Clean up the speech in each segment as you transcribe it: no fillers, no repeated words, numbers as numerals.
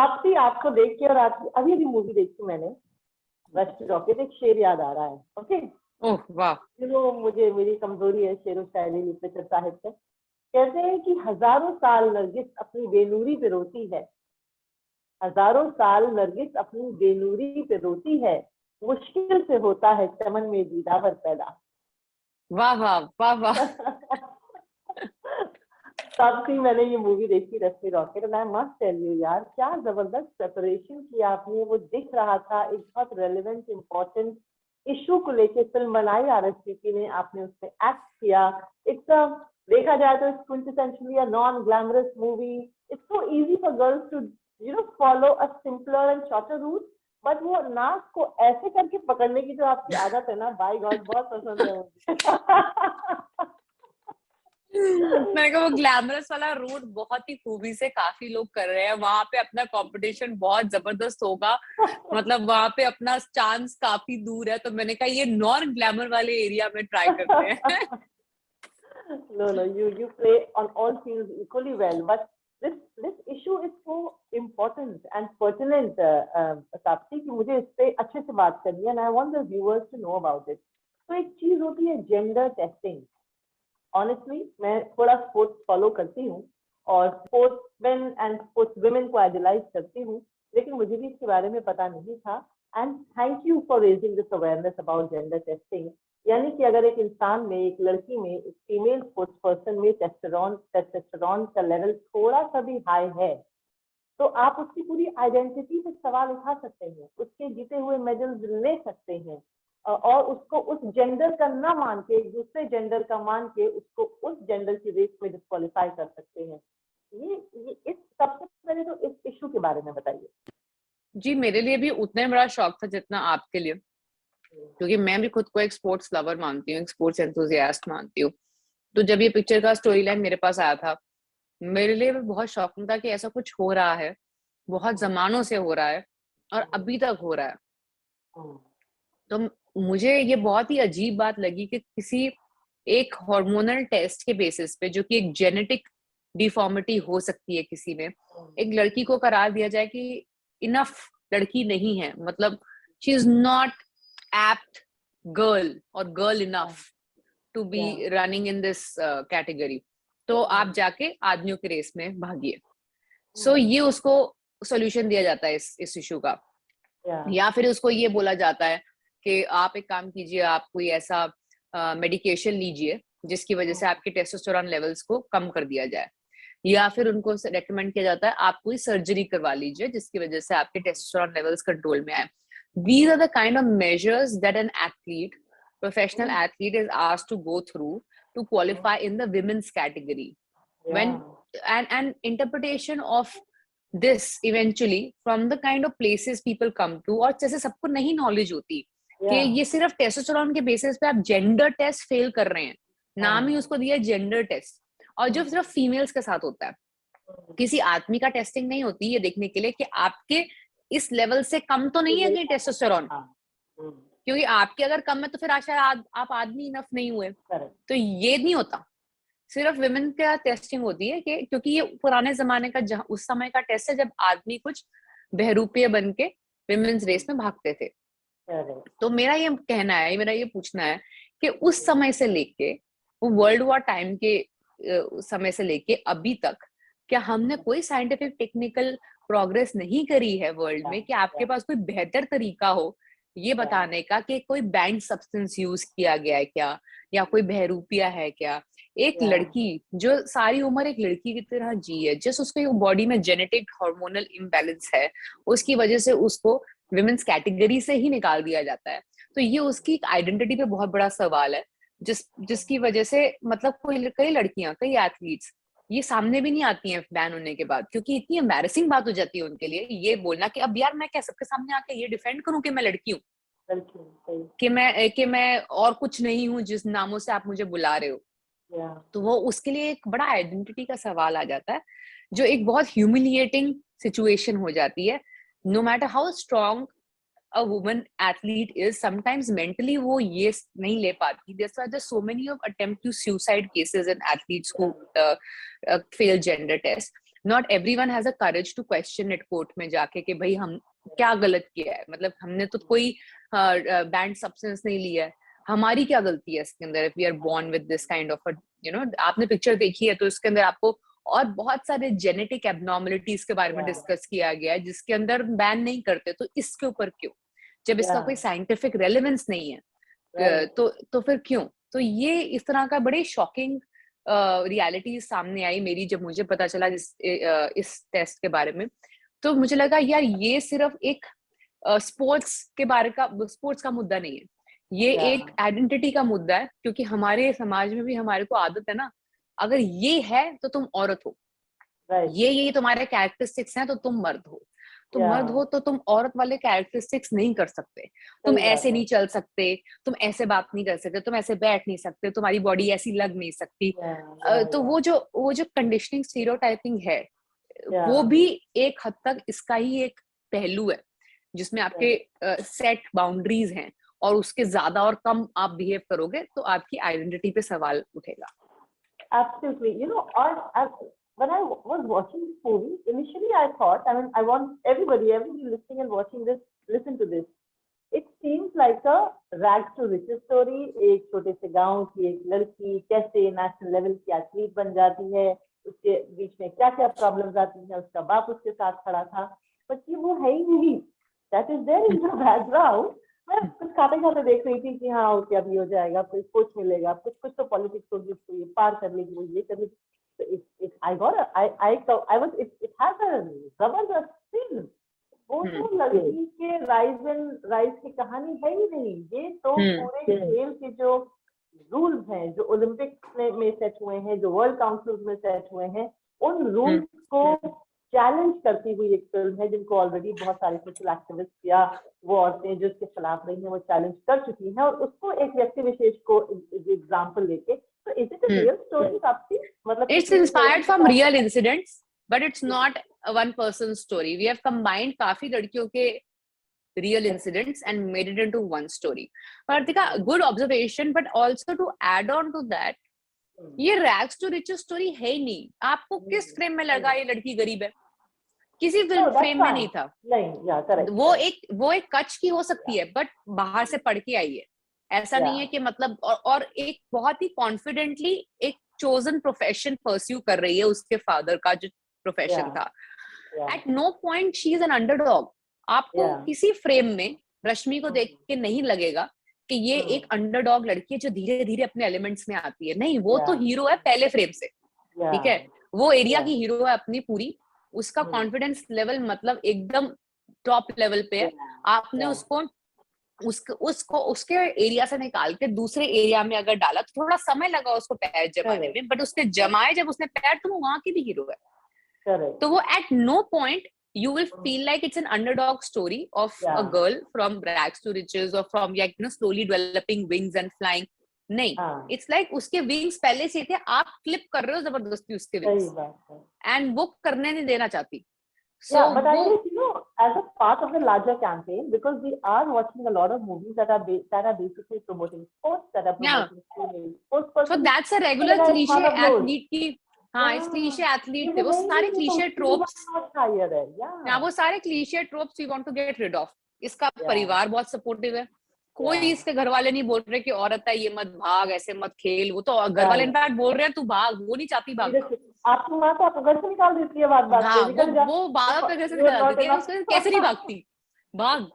आपसी आपको देख के और अभी अभी मूवी देखी मैंने, रश रॉकेट, एक शेर याद आ रहा है। ओके, ओह वाह, मुझे मेरी कमजोरी है शेर व शायरी, लिटरेचर, साहित्य। कहते हैं कि हजारों साल नरगिस अपनी बेनूरी पे रोती है, हजारों साल नरगिस अपनी बेनूरी पे रोती है, मुश्किल से होता है चमन में दीदावर पैदा। वाह वाह वाह वाह। तब से मैंने ये मूवी देखी, Rashmi Rocket, and I must tell you यार, क्या जबरदस्त प्रेपरेशन किया आपने। वो दिख रहा था एक बहुत रेलेवेंट इम्पोर्टेंट इशू को लेके फिल्म बनाई आरएसपीपी ने, आपने उसमें एक्ट किया। इट्स देखा जाए तो it's quintessentially a non glamorous movie. It's so easy for girls to follow a simpler and shorter route, but वो नाक को ऐसे करके पकड़ने की जो आपकी आदत है ना, बाय गॉड, बहुत पसंद है मुझे। मैंने कहा वो ग्लैमरस वाला रूट बहुत ही खूबी से काफी लोग कर रहे हैं, वहां पे अपना कंपटीशन बहुत जबरदस्त होगा, मतलब वहां पे अपना चांस काफी दूर है, तो मैंने कहा ये नॉन ग्लैमर वाले एरिया में ट्राई करते हैं। No, you play on all fields equally well, but this issue is so important and pertinent, Tapti, कि मुझे इस पे अच्छे से बात करनी है, and I want the viewers to know about it. तो एक चीज होती है जेंडर टेस्टिंग। ऑनेस्टली मैं थोड़ा स्पोर्ट्स फॉलो करती हूँ और sports man and sports women को आइडलाइज करती हूँ, लेकिन मुझे भी इसके बारे में पता नहीं था। And thank you for raising this awareness about gender testing. यानी कि अगर एक इंसान में, एक लड़की में, एक फीमेल स्पोर्ट्स पर्सन में टेस्टोस्टेरोन का लेवल थोड़ा सा भी हाई है, तो आप उसकी पूरी आइडेंटिटी पे सवाल उठा सकते हैं, उसके जीते हुए मेडल्स ले सकते हैं, और उसको उस जेंडर का ना मान के, एक दूसरे जेंडर का मान के, उसको उस जेंडर की रेस में डिस्क्वालीफाई कर सकते हैं। ये इस सबसे पहले तो इस इशू के बारे में बताइए। जी मेरे लिए भी उतना ही बड़ा शौक था जितना आपके लिए, क्योंकि मैं भी खुद को एक स्पोर्ट्स लवर मानती हूँ, एक स्पोर्ट्स एंथुसियास्ट मानती हूँ। तो जब ये पिक्चर का स्टोरी लाइन मेरे पास आया था, मेरे लिए भी बहुत शॉकिंग था कि ऐसा कुछ हो रहा है, बहुत जमानों से हो रहा है और अभी तक हो रहा है। तो मुझे ये बहुत ही अजीब बात लगी कि किसी एक हार्मोनल टेस्ट के बेसिस पे, जो कि एक जेनेटिक डिफॉर्मिटी हो सकती है किसी में, एक लड़की को करार दिया जाए कि इनफ लड़की नहीं है, मतलब she is not apt girl और girl enough to be running in this category, तो आप जाके आदमियों की रेस में भागिए। सो ये उसको सोल्यूशन दिया जाता है इस इशू का, या फिर उसको ये बोला जाता है कि आप एक काम कीजिए, आप कोई ऐसा मेडिकेशन लीजिए जिसकी वजह से आपके टेस्टोस्टेरोन लेवल्स को कम कर दिया जाए, या फिर उनको रेकमेंड किया जाता है आप कोई सर्जरी करवा लीजिए जिसकी वजह से आपके टेस्टोस्टेरोन लेवल्स कंट्रोल में आए। These are the kind of measures that an athlete, professional athlete, is asked to go through to qualify in the women's category. When and interpretation of this eventually from the kind of places people come to, और जैसे सबको नहीं knowledge होती कि ये सिर्फ testosterone के basis पे आप जेंडर टेस्ट फेल कर रहे हैं, नाम ही उसको दिया जेंडर टेस्ट, और जो सिर्फ फीमेल्स के साथ होता है, किसी आदमी का टेस्टिंग नहीं होती ये देखने के लिए कि आपके इस लेवल से कम तो नहीं है कि टेस्टोस्टेरोन, क्योंकि आपके अगर कम है तो फिर शायद आप आदमी इनफ नहीं हुए, तो ये नहीं होता। सिर्फ विमेन का टेस्टिंग होती है कि क्योंकि ये पुराने जमाने का उस समय का टेस्ट है जब आदमी कुछ बहरूपिये बन के विमेन्स रेस में भागते थे। तो मेरा ये कहना है, मेरा ये पूछना है कि उस समय से लेके वर्ल्ड वॉर टाइम के समय से लेके अभी तक क्या हमने कोई साइंटिफिक टेक्निकल प्रोग्रेस नहीं करी है वर्ल्ड में कि आपके पास कोई बेहतर तरीका हो ये बताने का कि कोई बैंड सब्सटेंस यूज किया गया है क्या, या कोई बहरूपिया है क्या। एक लड़की जो सारी उम्र एक लड़की की तरह जी है, जिस उसके बॉडी में जेनेटिक हार्मोनल इम्बैलेंस है, उसकी वजह से उसको विमेन्स कैटेगरी से ही निकाल दिया जाता है। तो ये उसकी आइडेंटिटी पे बहुत बड़ा सवाल है, जिसकी वजह से मतलब कई लड़कियां, कई एथलीट्स ये सामने भी नहीं आती हैं बैन होने के बाद, क्योंकि इतनी एम्बैरेसिंग बात हो जाती है उनके लिए ये बोलना कि अब यार मैं क्या सबके सामने आके ये डिफेंड करूं कि मैं लड़की हूँ, कि मैं और कुछ नहीं हूँ जिस नामों से आप मुझे बुला रहे हो। तो वो उसके लिए एक बड़ा आइडेंटिटी का सवाल आ जाता है, जो एक बहुत ह्यूमिलिएटिंग सिचुएशन हो जाती है। No matter how strong a woman athlete is, sometimes mentally वो ये नहीं ले पाती। There's so many of attempt to suicide cases in athletes who fail gender test, not everyone has a courage to question it court में जाके कि भाई हम क्या गलत किया है, मतलब हमने तो कोई बैंड सब्सटेंस नहीं लिया है, हमारी क्या गलती है इसके अंदर, if we are born with this kind of आपने पिक्चर देखी है तो इसके अंदर आपको और बहुत सारे जेनेटिक एबनॉर्मलिटीज के बारे में डिस्कस किया गया है जिसके अंदर बैन नहीं करते, तो इसके ऊपर क्यों, जब इसका कोई साइंटिफिक रेलेवेंस नहीं है, तो फिर क्यों? तो ये इस तरह का बड़े शॉकिंग रियलिटी सामने आई मेरी जब मुझे पता चला इस टेस्ट के बारे में। तो मुझे लगा यार ये सिर्फ एक स्पोर्ट्स का मुद्दा नहीं है, ये एक आइडेंटिटी का मुद्दा है, क्योंकि हमारे समाज में भी हमारे को आदत है ना, अगर ये है तो तुम औरत हो, ये तुम्हारे कैरेक्टरिस्टिक्स हैं तो तुम मर्द हो, तुम मर्द हो तो तुम औरत वाले कैरेक्टरिस्टिक्स नहीं कर सकते, तुम ऐसे नहीं चल सकते, तुम ऐसे बात नहीं कर सकते, तुम ऐसे बैठ नहीं सकते, तुम्हारी बॉडी ऐसी लग नहीं सकती। तो वो जो कंडीशनिंग स्टीरियोटाइपिंग है वो भी एक हद तक इसका ही एक पहलू है जिसमें आपके सेट बाउंड्रीज हैं, और उसके ज्यादा और कम आप बिहेव करोगे तो आपकी आइडेंटिटी पे सवाल उठेगा। Absolutely. When I was watching this movie, initially I thought, I want everybody listening and watching this, listen to this. It seems like a rags to riches story. एक छोटे से गांव की एक लड़की कैसे नेशनल लेवल की एथलीट बन जाती है, उसके बीच में क्या क्या प्रॉब्लम्स आती हैं, उसका बाप उसके साथ खड़ा था, बट ये वो है ही नहीं। That is there in the background. मैं कुछ खाते खाते देख रही थी कि हाँ ओके अभी हो जाएगा, कोई कोच मिलेगा, कुछ तो पॉलिटिक्स होगी, उसको ये पार कर लेगी, वो ये कर लेगी। It has a जबरदस्त सीन। वो तो लड़की के राइज की कहानी है ही नहीं, ये तो पूरे खेल के जो रूल्स हैं, जो ओलंपिक्स में सेट हुए हैं, जो वर्ल्ड काउंसिल में सेट हुए हैं, उन रूल्स को चैलेंज करती हुई एक फिल्म है, जिनको ऑलरेडी बहुत सारे सोशल एक्टिविस्ट या वो औरतें जो इसके खिलाफ रही हैं वो चैलेंज कर चुकी हैं, और उसको एक व्यक्ति विशेष को एग्जाम्पल लेके, तो is it a real story आपकी, मतलब it's inspired from real incidents but it's not one person story. We have combined काफी लड़कियों के real incidents and made it into one story. Parthika, good observation, but also to add on to that, ये rags to riches story है ही नहीं। आपको किस frame में लगा ये लड़की गरीब है? किसी फिल्म फ्रेम में नहीं था। वो एक कच की हो सकती है, बट बाहर से पढ़ के आई है, ऐसा नहीं है कि मतलब, और एक बहुत ही कॉन्फिडेंटली एक चोजन प्रोफेशन परस्यू कर रही है, उसके फादर का जो प्रोफेशन था। At no point she is an underdog. आपको किसी फ्रेम में रश्मि को देख के नहीं लगेगा कि ये एक अंडरडॉग लड़की है जो धीरे धीरे अपने एलिमेंट्स में आती है, नहीं, वो तो हीरो है पहले फ्रेम से, ठीक है, वो एरिया की हीरो है अपनी पूरी, उसका कॉन्फिडेंस लेवल मतलब एकदम टॉप लेवल पे है। आपने उसको उसके एरिया से निकाल के दूसरे एरिया में अगर डाला तो थोड़ा समय लगा उसको पैर जमाने में, बट उसने जमाए जब उसने पैर, तो वो वहां की भी हीरो है। तो वो at no point you will feel like it's an underdog story of a girl from rags to riches or from slowly developing wings and flying. नहीं, it's like उसके wings पहले से थे, आप flip कर रहे हो जबरदस्ती उसके wings, and वो करने नहीं देना चाहती। So, but I guess, as a part of the larger campaign, because we are watching a lot of movies that are basically promoting sports, that are promoting sports. So that's a regular cliche athlete की, हाँ, इस cliché athlete थे, वो सारे cliche tropes, वो सारे cliche tropes we want to get rid of. इसका परिवार बहुत सपोर्टिव है, कोई इसके घर वाले नहीं बोल रहे कि औरत है ये मत भाग, ऐसे मत खेल, वो तो घर वाले इनफैक्ट बोल रहे हैं तू भाग, वो नहीं चाहती भाग। आपकी माँ तो आपको घर से निकाल देती है बात पे, वो बात पे घर से निकाल देती है, उसको कैसे नहीं भागती, भाग।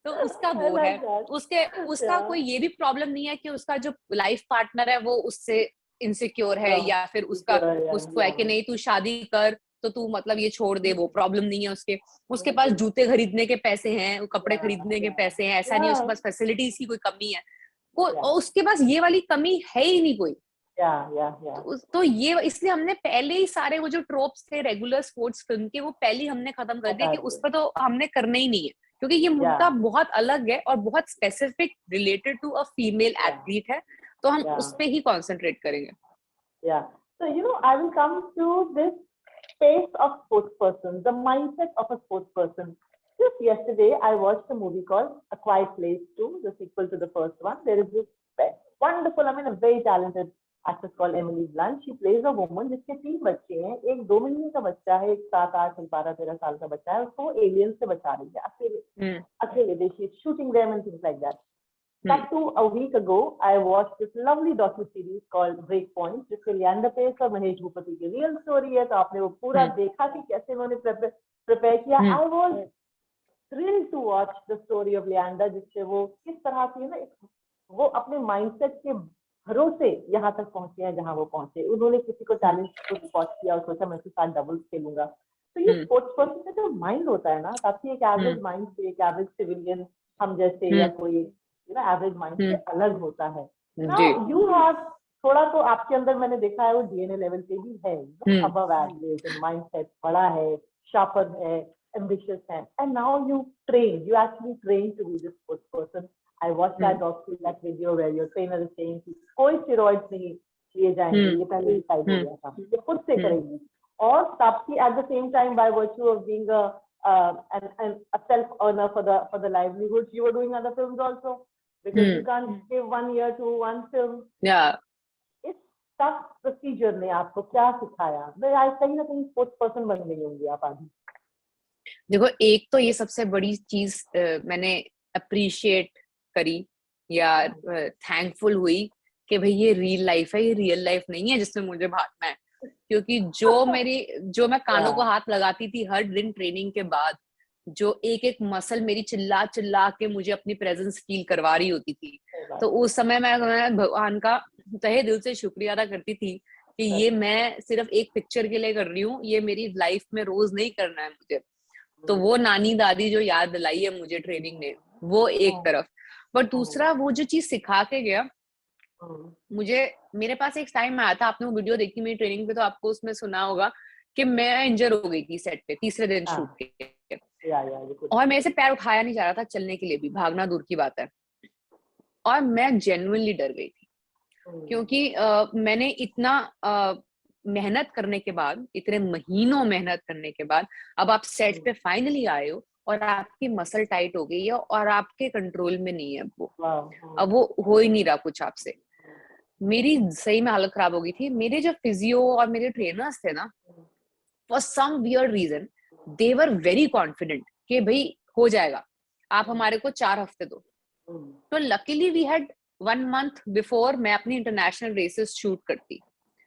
तो उसका वो है, उसका कोई ये भी प्रॉब्लम नहीं है कि उसका जो लाइफ पार्टनर है वो उससे इनसिक्योर है, या फिर उसको है कि नहीं तू शादी कर तो तू मतलब ये छोड़ दे, वो प्रॉब्लम नहीं है उसके पास जूते खरीदने के पैसे हैं, कपड़े खरीदने के पैसे हैं, ऐसा नहीं है उसके पास फैसिलिटीज की कोई कमी है, उसके पास ये वाली कमी है ही नहीं कोई। तो ये इसलिए हमने पहले ही सारे वो जो ट्रोप्स थे रेगुलर स्पोर्ट्स फिल्म के, वो पहले हमने खत्म कर दिया कि उस पर तो हमने करना ही नहीं है, क्योंकि ये मुद्दा बहुत अलग है और बहुत specific related to a female athlete है, तो हम उस पे ही कंसंट्रेट करेंगे। So I will come to this space of sports person, the mindset of a sports person. Just yesterday I watched a movie called A Quiet Place 2, the sequel to the first one. There is this wonderful, a very talented actress called Emily blunt. She plays a woman जिसके 3 बच्चे हैं. एक 2 महीने का बच्चा है, एक 7, 8, 12, 13 साल का बच्चा है. उसको एलियंस से बचा रही है अकेले. अकेले she is shooting them and things like that. Cut to a week ago, I watched this lovely docu-series called Breakpoint, जिसके लियांडर पेस और महेश भूपति की रियल स्टोरी है. तो आपने वो पूरा देखा कि कैसे उन्होंने प्रिपेयर किया. I was thrilled to watch the story of Leander, जिससे वो किस तरह से ना वो अपने माइंडसेट के भरोसे यहाँ तक पहुंचे हैं जहाँ वो पहुंचे. उन्होंने किसी को टैलेंट को स्पॉट किया और सोचा मैं इसके साथ डबल्स खेलूंगा. तो ये स्पोर्ट्स पर्सन का जो माइंड होता है ना, काफी एक एवरेज माइंड से, एक एवरेज सिविलियन हम जैसे या कोई एवरेज माइंड से अलग होता है. नाउ यू हैव थोड़ा तो आपके अंदर मैंने देखा है वो डीएनए लेवल पे भी है. अबव एवरेज माइंडसेट बड़ा है, शार्पर है, ambitious है. And now you actually train to be this sports person. I watched that video where your trainer is saying कि कोई steroids नहीं लिए जाएंगे. ये पहले डिसाइड हो गया था. ये खुद से करेंगी. और ताप्सी at the same time, by virtue of being a self earner for the livelihood, you were doing other films also, because you can't give 1 year to one film. Yeah. इस tough procedure ने आपको क्या सिखाया? मैं कहीं ना कहीं sports person बन गई होंगी आप आगे. देखो, एक तो ये सबसे बड़ी चीज मैंने अप्रिशिएट करी या थैंकफुल हुई कि भाई ये रियल लाइफ है, ये रियल लाइफ नहीं है जिसमें मुझे भागना है. क्योंकि जो मैं कानों को हाथ लगाती थी हर दिन ट्रेनिंग के बाद, जो एक एक मसल मेरी चिल्ला चिल्ला के मुझे अपनी प्रेजेंस फील करवा रही होती थी, तो उस समय मैं भगवान का तहे दिल से शुक्रिया अदा करती थी कि ये मैं सिर्फ एक पिक्चर के लिए कर रही हूँ, ये मेरी लाइफ में रोज नहीं करना है मुझे. तो वो नानी दादी जो याद दिलाई है मुझे ट्रेनिंग ने, वो एक तरफ. पर दूसरा वो जो चीज सिखा के गया मुझे, मेरे पास एक टाइम आया था, आपने वो वीडियो देखी मेरी ट्रेनिंग पे तो आपको उसमें सुना होगा कि मैं इंजर हो गई थी सेट पे तीसरे दिन शूट के. और मेरे से पैर उठाया नहीं जा रहा था चलने के लिए भी, भागना दूर की बात है. और मैं जेन्युइनली डर गई थी क्योंकि मैंने इतना मेहनत करने के बाद, इतने महीनों मेहनत करने के बाद अब आप सेट पे फाइनली आए हो और आपकी मसल टाइट हो गई है और आपके कंट्रोल में नहीं है वो. अब वो हो ही नहीं रहा कुछ आपसे. मेरी सही में हालत खराब हो गई थी. मेरे जो फिजियो और मेरे ट्रेनर्स थे ना, for some weird reason they were very confident कि भाई हो जाएगा, आप हमारे को 4 हफ्ते दो. तो luckily we had 1 month before मैं अपनी इंटरनेशनल रेसेस शूट करती.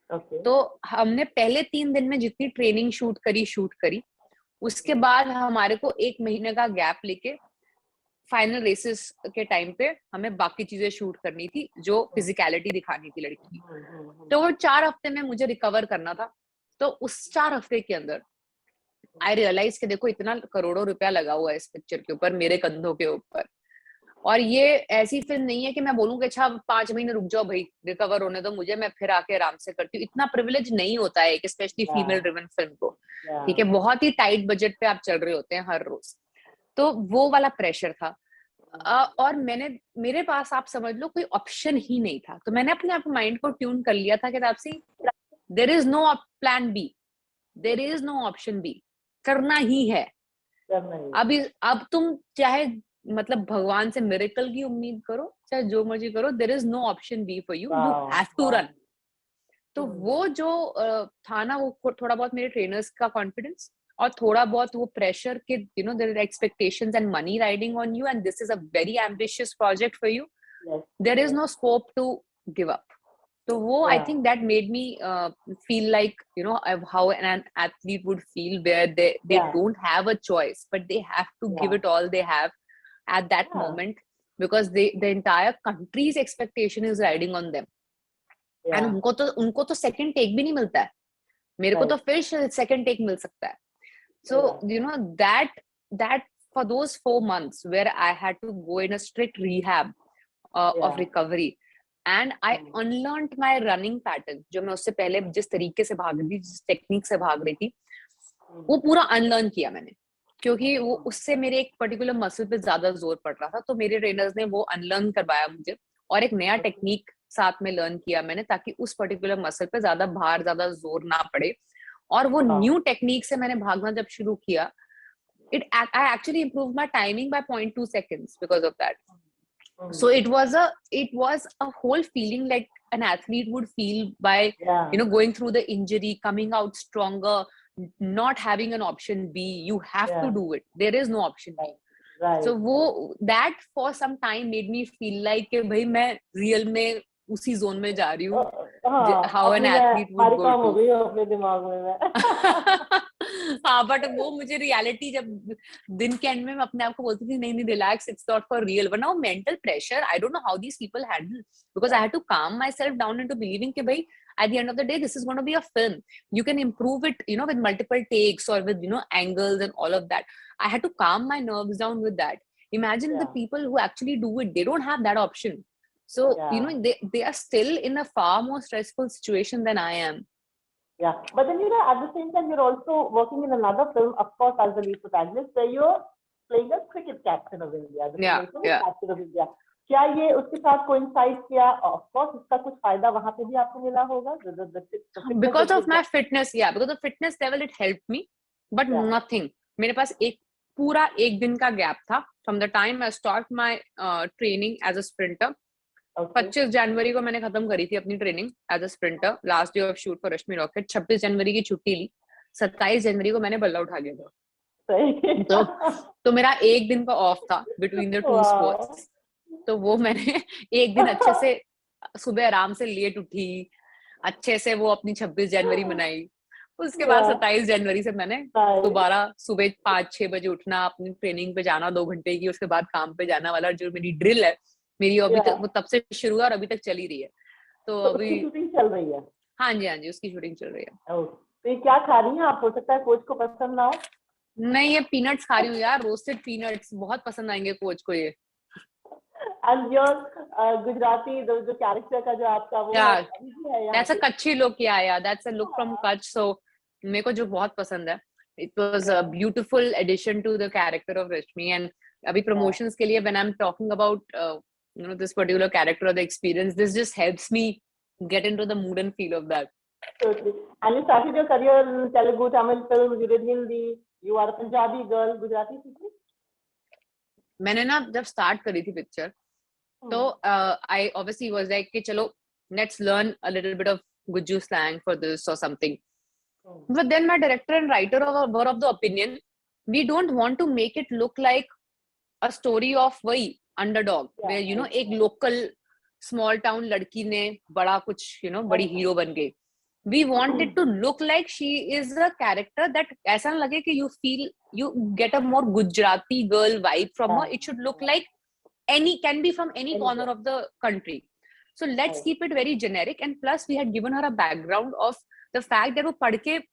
तो हमने पहले 3 दिन में जितनी ट्रेनिंग शूट करी, उसके बाद हमारे को 1 महीने का गैप लेके फाइनल रेसेस के टाइम पे हमें बाकी चीजें शूट करनी थी जो फिजिकलिटी दिखानी थी लड़की की. तो वो 4 हफ्ते में मुझे रिकवर करना था. तो उस 4 हफ्ते के अंदर आई रियलाइज कि देखो इतना करोड़ों रुपया लगा हुआ है इस पिक्चर के ऊपर, मेरे कंधों के ऊपर. और ये ऐसी फिल्म नहीं है कि मैं बोलूँ कि अच्छा 5 महीने रुक जाओ भाई, रिकवर होने दो मुझे, मैं फिर आके आराम से करती हूँ. इतना प्रिविलेज नहीं होता है एक स्पेशली फीमेल ड्रिवन फिल्म को. ठीक है, बहुत ही टाइट बजट पे आप चल रहे होते हैं हर रोज. तो वो वाला प्रेशर था. और मेरे पास आप समझ लो कोई ऑप्शन ही नहीं था. तो मैंने अपने आप माइंड को ट्यून कर लिया था कि Taapsee there is no plan B, there is no option B, करना ही है. अब तुम चाहे मतलब भगवान से मिरेकल की उम्मीद करो, चाहे जो मर्जी करो, there is no option B for you, you have to run. तो वो जो था ना, वो थोड़ा बहुत मेरे ट्रेनर्स का कॉन्फिडेंस और थोड़ा बहुत वो प्रेशर के you know there are expectations and money riding on you and this is a very ambitious project for you, there is no scope to give up. तो वो I think that made me feel like you know how an athlete would feel where they don't have a choice but they have to give it all they have at that moment because the entire country's expectation is riding on them. And उनको तो second take भी नहीं मिलता है, मेरे को तो फिर second take मिल सकता है. So you know that for those 4 months where I had to go in a strict rehab of recovery and I unlearned my running pattern, जो मैं उससे पहले जिस तरीके से भाग रही थी, जिस टेक्निक से भाग रही थी, वो पूरा अनलर्न किया मैंने. क्योंकि वो उससे मेरे एक पर्टिकुलर मसल पे ज्यादा जोर पड़ रहा था. तो मेरे ट्रेनर्स ने वो अनलर्न करवाया मुझे और एक नया टेक्निक साथ में लर्न किया मैंने, ताकि उस पर्टिकुलर मसल पे ज्यादा भार, ज्यादा जोर ना पड़े. और वो न्यू टेक्निक से मैंने भागना जब शुरू किया, I actually improved my timing by 0.2 seconds because of that. So it was a whole feeling like an athlete would feel by Yeah. going through the injury, coming out stronger, not having an option B. You have to Yeah. do it. There is no option B. Right. So that for some time made me feel like कि भाई मैं real में उसी zone में जा रही हूँ हाँ, how an अपनी मैं athlete would go मारिकाम हो to. गई हूँ अपने दिमाग में मैं हाँ, बट वो मुझे रियलिटी जब दिन के एंड में मैं अपने आप को बोलती थी नहीं relax, it's not for real. वरना वो mental pressure, I don't know how these people handle, because I had to calm myself down into believing कि भाई at the end of the day this is going to be a film. You can improve it with multiple takes or with angles and all of that. I had to calm my nerves down with that. Imagine the people who actually do it, they don't have that option. So they are still in a far more stressful situation than I am. Yeah, but then at the same time you're also working in another film, of course, as the lead protagonist, where you're playing a cricket captain of India, the promotional captain of India. क्या ये उसके साथ coincide किया? Of course, इसका कुछ फायदा वहाँ पे भी आपको मिला होगा. Because of my fitness, because of fitness level, it helped me, but nothing. मेरे पास पूरा एक दिन का gap था from the time I start my training as a sprinter. 25 जनवरी को मैंने खत्म करी थी अपनी training as a sprinter, last day of shoot for Rashmi Rocket. 26 जनवरी की छुट्टी ली, 27 जनवरी को मैंने बल्ला उठा लिया था. तो मेरा एक दिन का ऑफ था बिटवीन द टू स्पोर्ट्स. तो वो मैंने एक दिन अच्छे से सुबह आराम से लेट उठी, अच्छे से वो अपनी 26 जनवरी मनाई. उसके बाद 27 जनवरी से मैंने दोबारा सुबह 5-6 बजे उठना, अपनी ट्रेनिंग पे जाना 2 घंटे की, उसके बाद काम पे जाना वाला जो मेरी ड्रिल है मेरी अभी तक वो तब से शुरू हुआ और अभी तक चल ही रही है. तो अभी शूटिंग चल रही है. हाँ जी उसकी शूटिंग चल रही है. तो ये क्या खा रही हैं आप? हो सकता है कोच को पसंद ना हो. नहीं, ये पीनट्स खा रही हूँ यार, रोस्टेड पीनट्स बहुत पसंद आएंगे कोच को ये. And your गुजराती जो कैरेक्टर का जो आपका वो है, that's a Kutchi look. Yeah, that's a look from Kutch. So मेरे को जो बहुत पसंद है. It was a beautiful addition to the character of Rashmi. And अभी promotions के लिए when I'm talking about this particular character or the experience, this just helps me get into the mood and feel of that. Totally. And you started your career in Telugu, Tamil film, you did Hindi, you are a Punjabi girl, Gujarati सीखी? मैंने ना जब start करी थी picture, तो I obviously was like कि चलो let's learn a little bit of Guju slang for this or something. But then my director and writer were of the opinion we don't want to make it look like a story of वही underdog where एक local small town लड़की ने बड़ा कुछ बड़ी hero बन गई. We want it to look like she is a character that ऐसा ना लगे कि you get a more Gujarati girl vibe from her. It should look like can be from any corner of the country. So let's keep it very generic. And plus we had given her a background of the fact that वो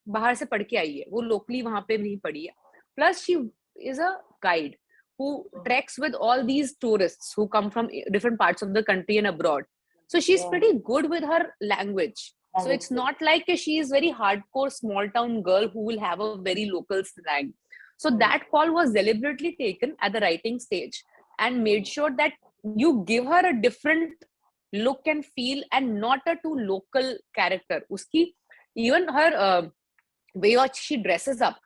बाहर से पढ़ के आई है, वो locally वहाँ पे नहीं पढ़ी है. Plus she is a guide who treks with all these tourists who come from different parts of the country and abroad. So she's pretty good with her language. So it's not like she is very hardcore small town girl who will have a very local slang. So that call was deliberately taken at the writing stage and made sure that you give her a different look and feel and not a too local character. Uski, even her way she dresses up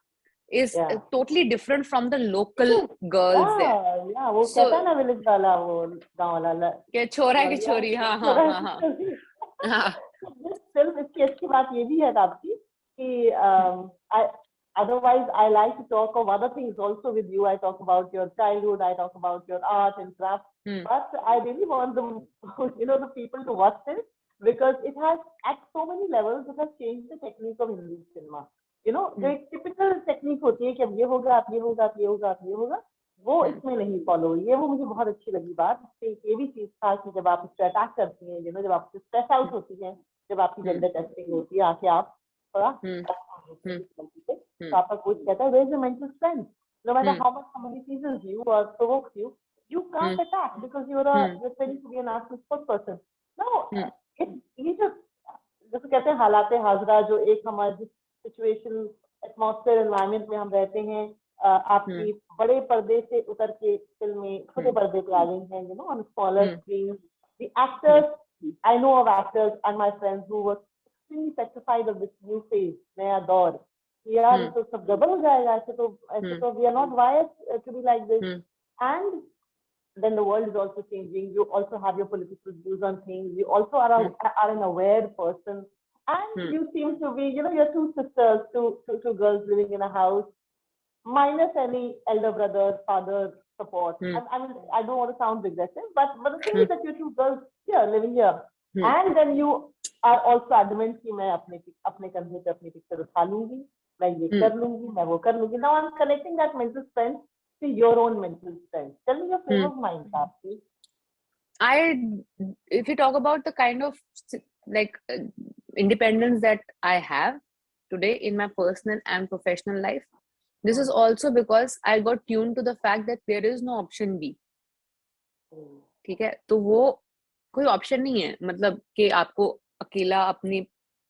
is totally different from the local girls there. Yeah, वो कहता है ना village वाला, वो गाँव वाला के छोरा के छोरी. हाँ. This film इसकी अच्छी बात ये भी है आपकी कि otherwise I like to talk of other things also with you. I talk about your childhood, I talk about your art and craft, but I really want the people to watch this because it has at so many levels it has changed the technique of Hindi cinema. जो एक typical technique होती है कि अब ये होगा, आप ये होगा, आप ये होगा, आप ये होगा, वो इसमें नहीं follow. ये वो मुझे बहुत अच्छी लगी बात. ये भी चीज था कि जब आप इसको अटैक करती हैं, जब आप stress out होती हैं, जब आपकी gender testing होती है, आके आप थोड़ा तो आपका कोच कहता है, where is the mental strength? No matter how much somebody teases you or provokes you, you can't attack because you're training to be an artist sports person. No, ये जो जैसे कहते हैं हालात हाजरा, जो एक हमारे जिस सिचुएशन एटमॉस्फेयर एनवायरनमेंट में हम रहते हैं, आपकी बड़े पर्दे से उतर के फिल्में छोटे पर्दे पे आ गई हैं, on smaller screens. The actors, I know of actors and my friends who were extremely petrified of this new phase, नया दौर. यार तो सब गड़बड़ हो जाएगा, ऐसे तो we are not wired to be like this. And then the world is also changing. You also have your political views on things. You also are an aware person. And you seem to be, you're two sisters, two girls living in a house, minus any elder brother, father support. I mean, I don't want to sound aggressive, but the thing is that you're two girls here, living here. And then you are also adamant कि मैं अपने कंधे पे अपनी picture उठा लूंगी, मैं ये कर लूंगी, मैं वो कर लूंगी. Now I'm connecting that mental strength to your own mental strength. Tell me your frame of mind, Taapsee. If you talk about the kind of like independence that I have today in my personal and professional life, this is also because I got tuned to the fact that there is no option B. ठीक है, तो वो कोई option नहीं है, मतलब कि आपको अकेला अपने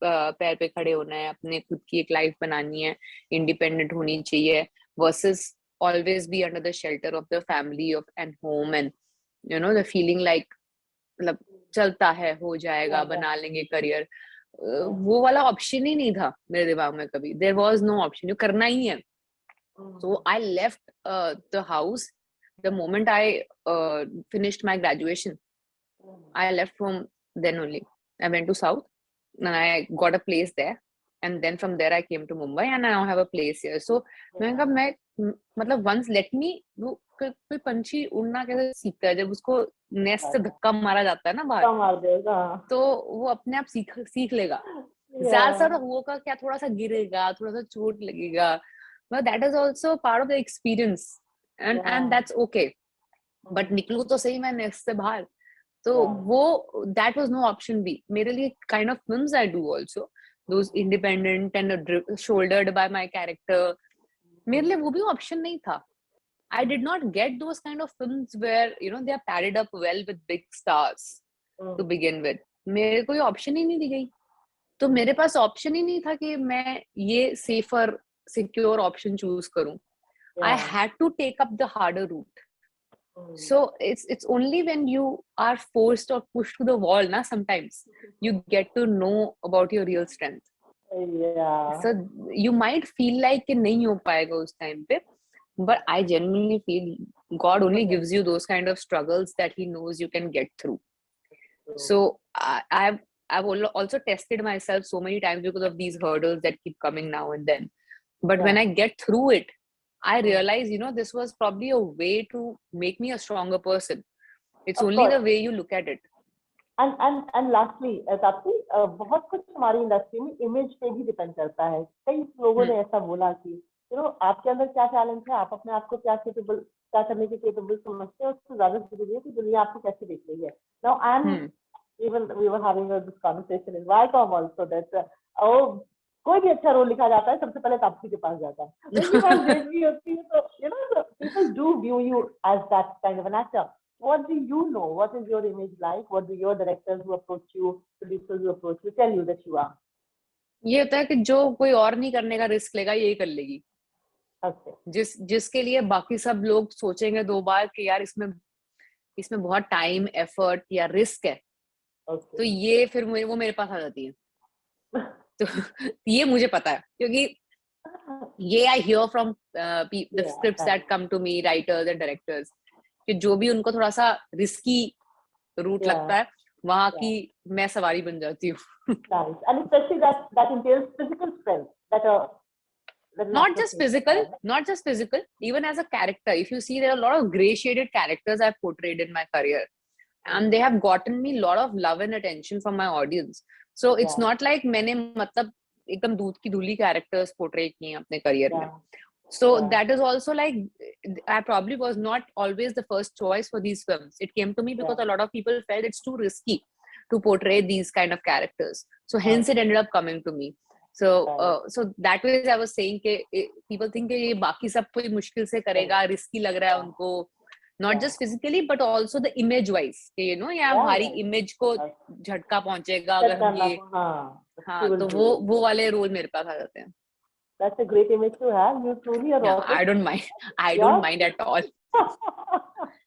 पैर पे खड़े होना है, अपने खुद की एक लाइफ बनानी है, इंडिपेंडेंट होनी चाहिए, versus always be under the shelter of the family of and home and you know the feeling like मतलब चलता है, हो जाएगा, बना लेंगे करियर. वो वाला ऑप्शन ही नहीं था मेरे दिमाग में कभी. देयर वाज नो ऑप्शन, जो करना ही है. So I left the house the moment I finished my graduation. I left from then only. I went to South and I got a place there. And then from there I came to Mumbai and I now have a place here. So मैंने कहा मैं मतलब once let me, वो कोई पंछी उड़ना कैसे सीखता है, जब उसको नेस्ट से धक्का मारा जाता है ना बाहर, तो वो अपने आप सीख लेगा. ज्यादातर होगा क्या, थोड़ा सा गिरेगा, थोड़ा सा चोट लगेगा, but that is also part of the experience and that's okay. But निकलूं तो सही मैं नेस्ट से बाहर, तो वो that was no option B. मेरे लिए kind of films I do also, those independent and shouldered by my character, मेरे लिए वो भी option नहीं था. I did not get those kind of films where you know they are padded up well with big stars to begin with. मेरे कोई option ही नहीं दी गई, तो मेरे पास option ही नहीं था कि मैं ये safer secure option choose करूं. I had to take up the harder route. So it's only when you are forced or pushed to the wall na sometimes you get to know about your real strength. So you might feel like कि नहीं हो पाएगा उस time पे, but I genuinely feel God only gives you those kind of struggles that he knows you can get through. So I've also tested myself so many times because of these hurdles that keep coming now and then. But when I get through it, I realize, you know, this was probably a way to make me a stronger person. It's only the way you look at it. And lastly, Taapsee, बहुत कुछ हमारी industry में image पे भी depend करता है. कई लोगों ने ऐसा बोला कि you know आपके अंदर क्या टैलेंट है, आप अपने आप को क्या करने के केपेबल समझते हैं, उससे ज्यादा जरूरी है कि दुनिया आपको कैसे देख रही है. Now even we were having this conversation in Viacom also that कोई भी अच्छा रोल लिखा जाता है सबसे पहले तापसी के पास जाता है. When you have debut होती है तो you know the people do view you as that kind of an actor. What do you know? What is your image like? What do your directors who approach you, producers who approach you, tell you that you are? ये होता है कि जो कोई और नहीं करने का रिस्क लेगा यही कर लेगी. जिसके लिए बाकी सब लोग सोचेंगे दो बार कि यार इसमें बहुत टाइम, एफर्ट या रिस्क है, तो ये फिर वो मेरे पास आ जाती है. तो ये मुझे पता है क्योंकि ये I hear from the scripts that come to me, writers and directors, कि जो भी उनको थोड़ा सा रिस्की रूट लगता है वहां की मैं सवारी बन जाती हूँ. And especially that entails physical strength, not just physical, even as a character. If you see, there are a lot of gray shaded characters I've portrayed in my career and they have gotten me a lot of love and attention from my audience. So it's not like मैंने मतलब एकदम दूध की धुली characters portray किए अपने career में. So that is also like I probably was not always the first choice for these films. It came to me because a lot of people felt it's too risky to portray these kind of characters. So hence it ended up coming to me. So so that way I was saying कि people think कि ये बाकी सब कोई मुश्किल से करेगा, risky लग रहा है उनको, not just physically but also the image wise कि you know या हमारी image को झटका पहुंचेगा अगर हम ये तो वो वाले रोल मेरे पास आ जाते हैं. That's a great image to have. You truly are rocket. I don't mind. I don't mind at all.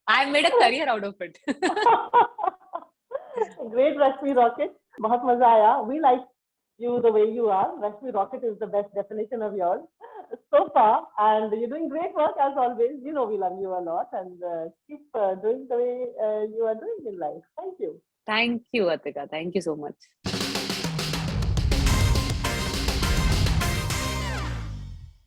I made a career out of it. Great, Rashmi Rocket. बहुत मजा आया. We like you the way you are. Rashmi Rocket is the best definition of yours so far, and you're doing great work as always. You know we love you a lot, and keep doing the way you are doing in life. Thank you. Thank you, Atika. Thank you so much.